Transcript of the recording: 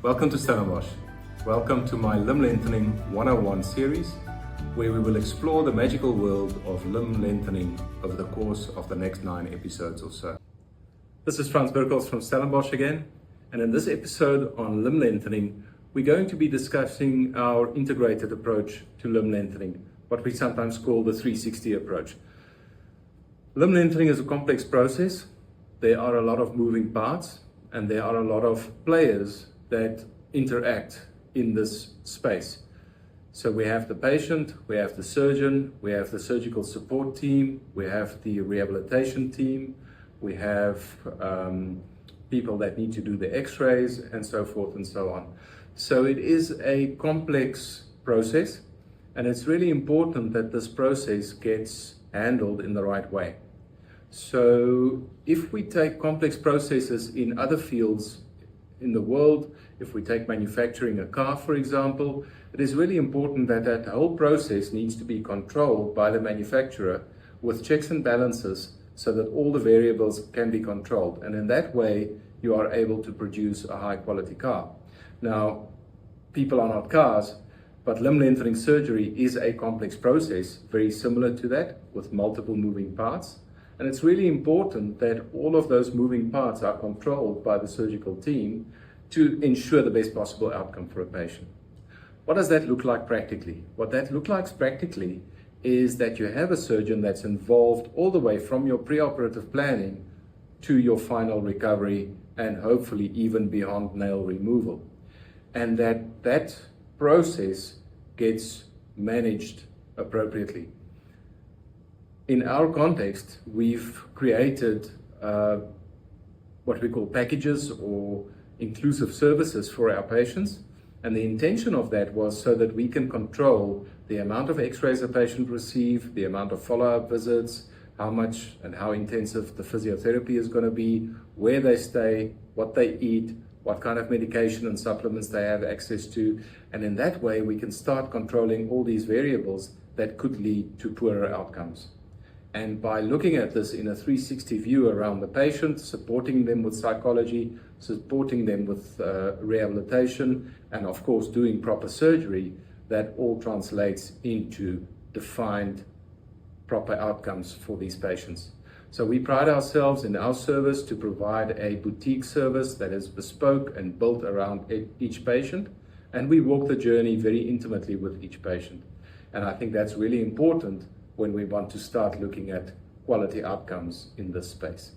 Welcome to Stellenbosch. Welcome to my Limb Lengthening 101 series, where we will explore the magical world of limb lengthening over the course of the next 9 episodes or so. This is Frans Burkels from Stellenbosch again, and in this episode on limb lengthening, we're going to be discussing our integrated approach to limb lengthening, what we sometimes call the 360 approach. Limb lengthening is a complex process. There are a lot of moving parts, and there are a lot of players that interact in this space. So we have the patient, we have the surgeon, we have the surgical support team, we have the rehabilitation team, we have people that need to do the x-rays and so forth and so on. So it is a complex process, and it's really important that this process gets handled in the right way. So if we take complex processes in other fields in the world, if we take manufacturing a car, for example, it is really important that that whole process needs to be controlled by the manufacturer with checks and balances so that all the variables can be controlled. And in that way, you are able to produce a high quality car. Now, people are not cars, but limb lengthening surgery is a complex process, very similar to that, with multiple moving parts. And it's really important that all of those moving parts are controlled by the surgical team to ensure the best possible outcome for a patient. What does that look like practically? What that looks like practically is that you have a surgeon that's involved all the way from your preoperative planning to your final recovery and hopefully even beyond nail removal. And that process gets managed appropriately. In our context, we've created what we call packages or inclusive services for our patients. And the intention of that was so that we can control the amount of x-rays a patient receives, the amount of follow-up visits, how much and how intensive the physiotherapy is going to be, where they stay, what they eat, what kind of medication and supplements they have access to. And in that way, we can start controlling all these variables that could lead to poorer outcomes. And by looking at this in a 360 view around the patient, supporting them with psychology, supporting them with rehabilitation, and of course doing proper surgery, that all translates into defined proper outcomes for these patients. So we pride ourselves in our service to provide a boutique service that is bespoke and built around each patient, and we walk the journey very intimately with each patient. And I think that's really important when we want to start looking at quality outcomes in this space.